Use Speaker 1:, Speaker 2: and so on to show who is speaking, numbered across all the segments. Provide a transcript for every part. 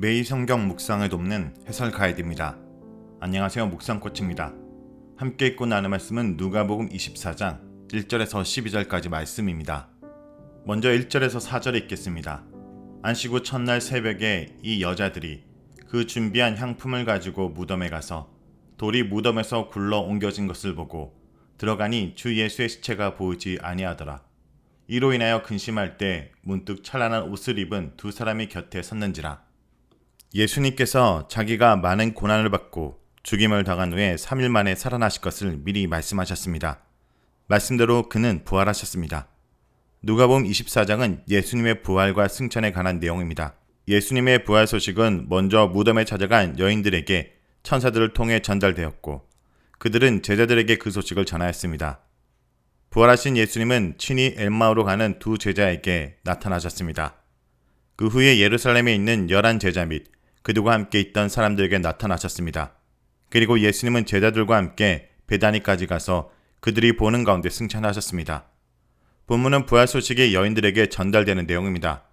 Speaker 1: 매일 성경 묵상을 돕는 해설 가이드입니다. 안녕하세요, 묵상코치입니다. 함께 읽고 나눌 말씀은 누가복음 24장 1절에서 12절까지 말씀입니다. 먼저 1절에서 4절에 읽겠습니다. 안식 후 첫날 새벽에 이 여자들이 그 준비한 향품을 가지고 무덤에 가서 돌이 무덤에서 굴러 옮겨진 것을 보고 들어가니 주 예수의 시체가 보이지 아니하더라. 이로 인하여 근심할 때 문득 찬란한 옷을 입은 두 사람이 곁에 섰는지라. 예수님께서 자기가 많은 고난을 받고 죽임을 당한 후에 3일 만에 살아나실 것을 미리 말씀하셨습니다. 말씀대로 그는 부활하셨습니다. 누가복음 24장은 예수님의 부활과 승천에 관한 내용입니다. 예수님의 부활 소식은 먼저 무덤에 찾아간 여인들에게 천사들을 통해 전달되었고 그들은 제자들에게 그 소식을 전하였습니다. 부활하신 예수님은 친히 엠마오로 가는 두 제자에게 나타나셨습니다. 그 후에 예루살렘에 있는 11제자 및 그들과 함께 있던 사람들에게 나타나셨습니다. 그리고 예수님은 제자들과 함께 베다니까지 가서 그들이 보는 가운데 승천하셨습니다. 본문은 부활 소식이 여인들에게 전달되는 내용입니다.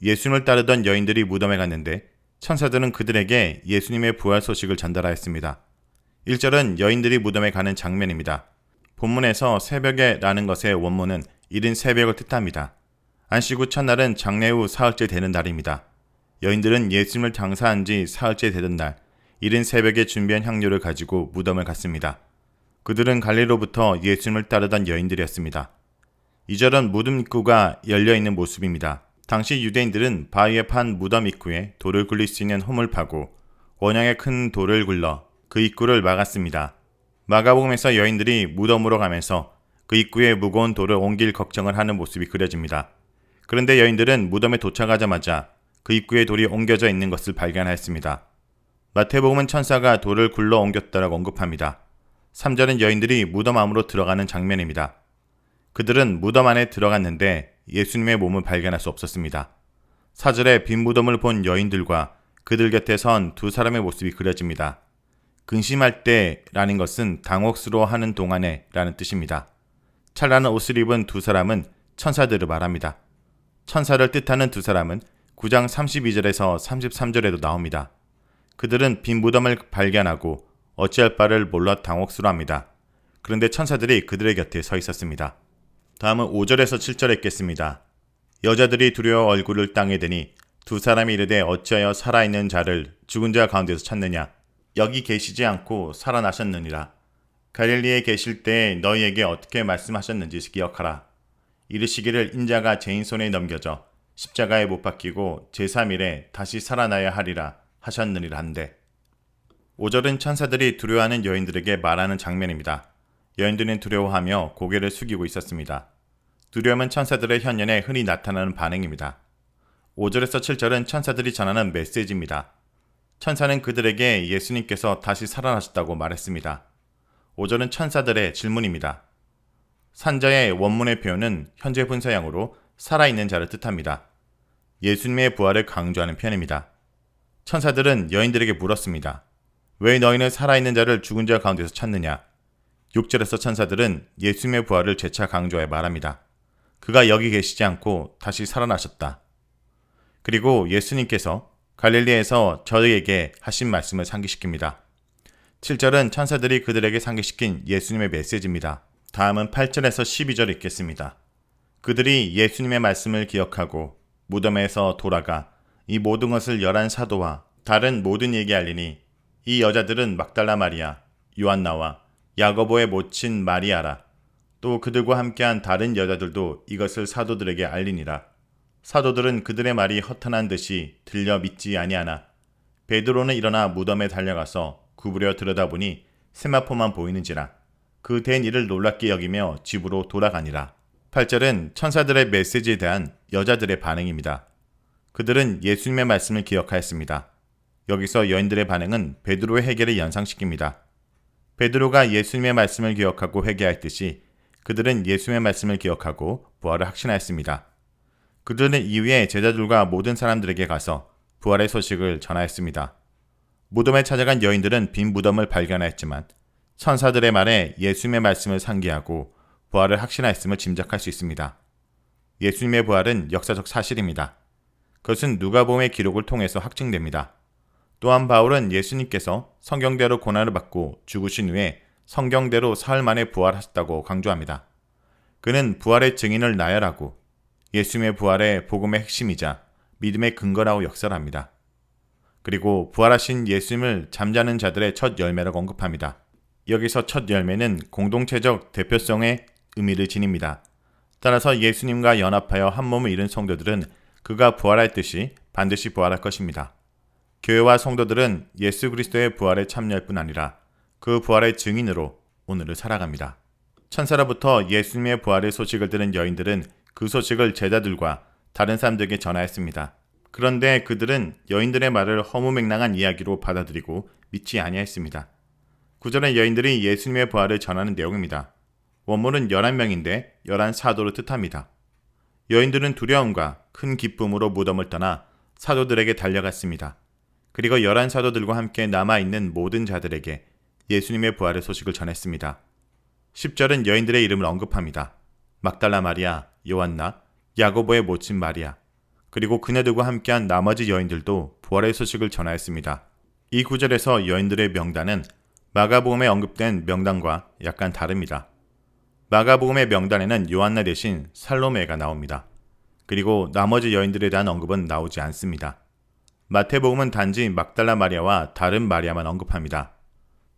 Speaker 1: 예수님을 따르던 여인들이 무덤에 갔는데 천사들은 그들에게 예수님의 부활 소식을 전달하였습니다. 1절은 여인들이 무덤에 가는 장면입니다. 본문에서 새벽에 라는 것의 원문은 이른 새벽을 뜻합니다. 안식 후 첫날은 장례 후 사흘째 되는 날입니다. 여인들은 예수님을 장사한 지 사흘째 되던 날, 이른 새벽에 준비한 향료를 가지고 무덤을 갔습니다. 그들은 갈릴리로부터 예수님을 따르던 여인들이었습니다. 2절은 무덤 입구가 열려있는 모습입니다. 당시 유대인들은 바위에 판 무덤 입구에 돌을 굴릴 수 있는 홈을 파고 원형의 큰 돌을 굴러 그 입구를 막았습니다. 마가복음에서 여인들이 무덤으로 가면서 그 입구에 무거운 돌을 옮길 걱정을 하는 모습이 그려집니다. 그런데 여인들은 무덤에 도착하자마자 그 입구에 돌이 옮겨져 있는 것을 발견하였습니다. 마태복음은 천사가 돌을 굴러 옮겼다라고 언급합니다. 3절은 여인들이 무덤 안으로 들어가는 장면입니다. 그들은 무덤 안에 들어갔는데 예수님의 몸을 발견할 수 없었습니다. 4절에 빈 무덤을 본 여인들과 그들 곁에 선 두 사람의 모습이 그려집니다. 근심할 때라는 것은 당혹스러워하는 동안에 라는 뜻입니다. 찬란한 옷을 입은 두 사람은 천사들을 말합니다. 천사를 뜻하는 두 사람은 9장 32절에서 33절에도 나옵니다. 그들은 빈 무덤을 발견하고 어찌할 바를 몰라 당혹스러워합니다. 그런데 천사들이 그들의 곁에 서 있었습니다. 다음은 5절에서 7절에 읽겠습니다. 여자들이 두려워 얼굴을 땅에 대니 두 사람이 이르되 어찌하여 살아있는 자를 죽은 자 가운데서 찾느냐? 여기 계시지 않고 살아나셨느니라. 갈릴리에 계실 때 너희에게 어떻게 말씀하셨는지 기억하라. 이르시기를 인자가 죄인 손에 넘겨져 십자가에 못 박히고 제3일에 다시 살아나야 하리라 하셨느니라 한데 5절은 천사들이 두려워하는 여인들에게 말하는 장면입니다. 여인들은 두려워하며 고개를 숙이고 있었습니다. 두려움은 천사들의 현연에 흔히 나타나는 반응입니다. 5절에서 7절은 천사들이 전하는 메시지입니다. 천사는 그들에게 예수님께서 다시 살아나셨다고 말했습니다. 5절은 천사들의 질문입니다. 산자의 원문의 표현은 현재 분사형으로 살아있는 자를 뜻합니다. 예수님의 부활을 강조하는 편입니다. 천사들은 여인들에게 물었습니다. 왜 너희는 살아있는 자를 죽은 자 가운데서 찾느냐? 6절에서 천사들은 예수님의 부활을 재차 강조해 말합니다. 그가 여기 계시지 않고 다시 살아나셨다. 그리고 예수님께서 갈릴리에서 저희에게 하신 말씀을 상기시킵니다. 7절은 천사들이 그들에게 상기시킨 예수님의 메시지입니다. 다음은 8절에서 12절 읽겠습니다. 그들이 예수님의 말씀을 기억하고 무덤에서 돌아가 이 모든 것을 11사도와 다른 모든 이에게 알리니 이 여자들은 막달라 마리아, 요한나와 야고보의 모친 마리아라. 또 그들과 함께한 다른 여자들도 이것을 사도들에게 알리니라. 사도들은 그들의 말이 허탄한 듯이 들려 믿지 아니하나 베드로는 일어나 무덤에 달려가서 구부려 들여다보니 세마포만 보이는지라. 그 된 일을 놀랍게 여기며 집으로 돌아가니라. 8절은 천사들의 메시지에 대한 여자들의 반응입니다. 그들은 예수님의 말씀을 기억하였습니다. 여기서 여인들의 반응은 베드로의 회개를 연상시킵니다. 베드로가 예수님의 말씀을 기억하고 회개하였듯이 그들은 예수님의 말씀을 기억하고 부활을 확신하였습니다. 그들은 이후에 제자들과 모든 사람들에게 가서 부활의 소식을 전하였습니다. 무덤에 찾아간 여인들은 빈 무덤을 발견하였지만 천사들의 말에 예수님의 말씀을 상기하고 부활을 확신하였음을 짐작할 수 있습니다. 예수님의 부활은 역사적 사실입니다. 그것은 누가복음의 기록을 통해서 확증됩니다. 또한 바울은 예수님께서 성경대로 고난을 받고 죽으신 후에 성경대로 사흘 만에 부활하셨다고 강조합니다. 그는 부활의 증인을 나열하고 예수님의 부활의 복음의 핵심이자 믿음의 근거라고 역설합니다. 그리고 부활하신 예수님을 잠자는 자들의 첫 열매라고 언급합니다. 여기서 첫 열매는 공동체적 대표성의 의미를 지닙니다. 따라서 예수님과 연합하여 한 몸을 이룬 성도들은 그가 부활할 듯이 반드시 부활할 것입니다. 교회와 성도들은 예수 그리스도의 부활에 참여할 뿐 아니라 그 부활의 증인으로 오늘을 살아갑니다. 천사로부터 예수님의 부활의 소식을 들은 여인들은 그 소식을 제자들과 다른 사람들에게 전하였습니다. 그런데 그들은 여인들의 말을 허무맹랑한 이야기로 받아들이고 믿지 아니하였습니다. 9절의 여인들이 예수님의 부활을 전하는 내용입니다. 원문은 11명인데 11사도를 뜻합니다. 여인들은 두려움과 큰 기쁨으로 무덤을 떠나 사도들에게 달려갔습니다. 그리고 11사도들과 함께 남아있는 모든 자들에게 예수님의 부활의 소식을 전했습니다. 10절은 여인들의 이름을 언급합니다. 막달라 마리아, 요한나, 야고보의 모친 마리아, 그리고 그녀들과 함께한 나머지 여인들도 부활의 소식을 전하였습니다. 이 구절에서 여인들의 명단은 마가복음에 언급된 명단과 약간 다릅니다. 마가복음의 명단에는 요한나 대신 살로메가 나옵니다. 그리고 나머지 여인들에 대한 언급은 나오지 않습니다. 마태복음은 단지 막달라 마리아와 다른 마리아만 언급합니다.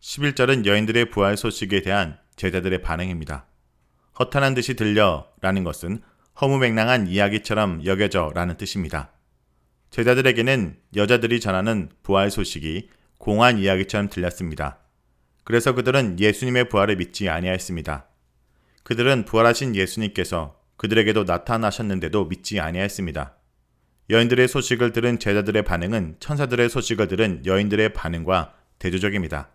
Speaker 1: 11절은 여인들의 부활 소식에 대한 제자들의 반응입니다. 허탄한 듯이 들려 라는 것은 허무맹랑한 이야기처럼 여겨져 라는 뜻입니다. 제자들에게는 여자들이 전하는 부활 소식이 공한 이야기처럼 들렸습니다. 그래서 그들은 예수님의 부활을 믿지 아니하였습니다. 그들은 부활하신 예수님께서 그들에게도 나타나셨는데도 믿지 아니하였습니다. 여인들의 소식을 들은 제자들의 반응은 천사들의 소식을 들은 여인들의 반응과 대조적입니다.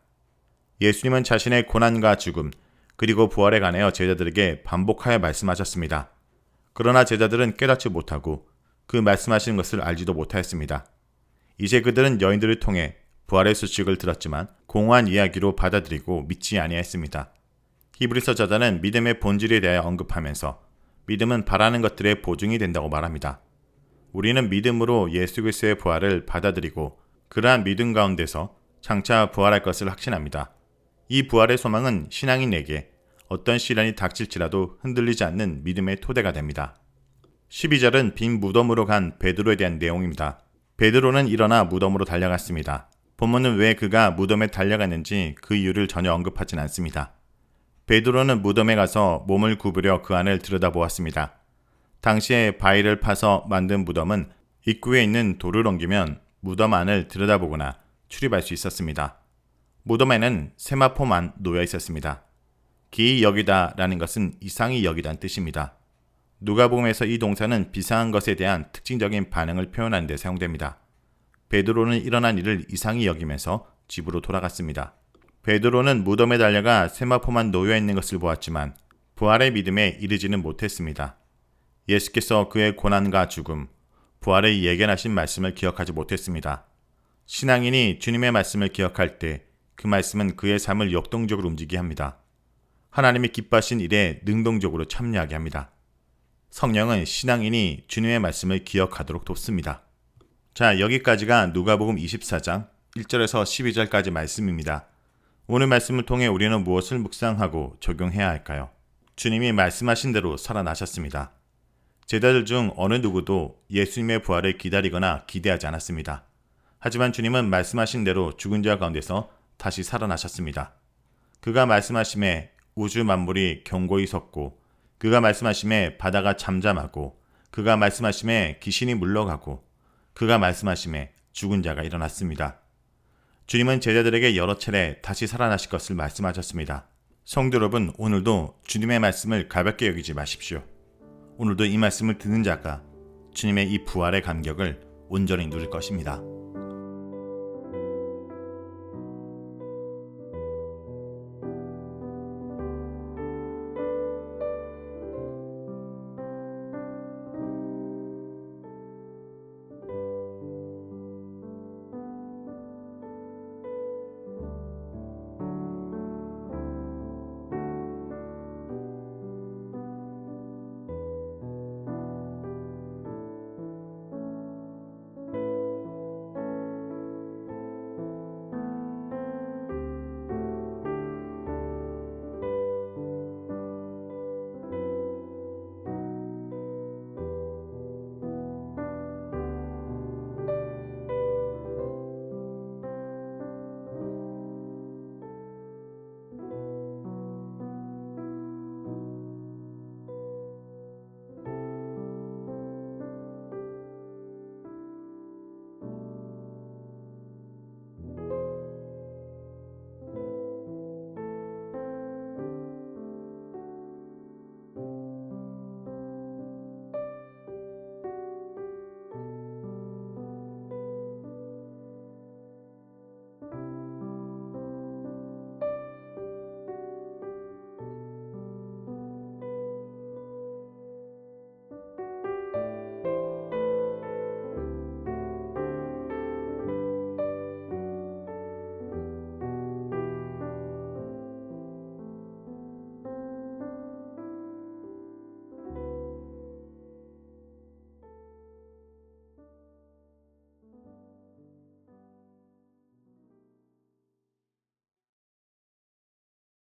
Speaker 1: 예수님은 자신의 고난과 죽음 그리고 부활에 관하여 제자들에게 반복하여 말씀하셨습니다. 그러나 제자들은 깨닫지 못하고 그 말씀하시는 것을 알지도 못하였습니다. 이제 그들은 여인들을 통해 부활의 소식을 들었지만 공허한 이야기로 받아들이고 믿지 아니하였습니다. 히브리서 저자는 믿음의 본질에 대해 언급하면서 믿음은 바라는 것들의 보증이 된다고 말합니다. 우리는 믿음으로 예수 그리스도의 부활을 받아들이고 그러한 믿음 가운데서 장차 부활할 것을 확신합니다. 이 부활의 소망은 신앙인에게 어떤 시련이 닥칠지라도 흔들리지 않는 믿음의 토대가 됩니다. 12절은 빈 무덤으로 간 베드로에 대한 내용입니다. 베드로는 일어나 무덤으로 달려갔습니다. 본문은 왜 그가 무덤에 달려갔는지 그 이유를 전혀 언급하진 않습니다. 베드로는 무덤에 가서 몸을 굽으려 그 안을 들여다보았습니다. 당시에 바위를 파서 만든 무덤은 입구에 있는 돌을 옮기면 무덤 안을 들여다보거나 출입할 수 있었습니다. 무덤에는 세마포만 놓여 있었습니다. 기이 여기다 라는 것은 이상히 여기다는 뜻입니다. 누가복음에서 이 동사는 비상한 것에 대한 특징적인 반응을 표현하는 데 사용됩니다. 베드로는 일어난 일을 이상히 여기면서 집으로 돌아갔습니다. 베드로는 무덤에 달려가 세마포만 놓여 있는 것을 보았지만 부활의 믿음에 이르지는 못했습니다. 예수께서 그의 고난과 죽음, 부활을 예견하신 말씀을 기억하지 못했습니다. 신앙인이 주님의 말씀을 기억할 때 그 말씀은 그의 삶을 역동적으로 움직이게 합니다. 하나님이 기뻐하신 일에 능동적으로 참여하게 합니다. 성령은 신앙인이 주님의 말씀을 기억하도록 돕습니다. 자, 여기까지가 누가복음 24장 1절에서 12절까지 말씀입니다. 오늘 말씀을 통해 우리는 무엇을 묵상하고 적용해야 할까요? 주님이 말씀하신 대로 살아나셨습니다. 제자들 중 어느 누구도 예수님의 부활을 기다리거나 기대하지 않았습니다. 하지만 주님은 말씀하신 대로 죽은 자 가운데서 다시 살아나셨습니다. 그가 말씀하심에 우주 만물이 경고히 섰고, 그가 말씀하심에 바다가 잠잠하고, 그가 말씀하심에 귀신이 물러가고, 그가 말씀하심에 죽은 자가 일어났습니다. 주님은 제자들에게 여러 차례 다시 살아나실 것을 말씀하셨습니다. 성도 여러분, 오늘도 주님의 말씀을 가볍게 여기지 마십시오. 오늘도 이 말씀을 듣는 자가 주님의 이 부활의 감격을 온전히 누릴 것입니다.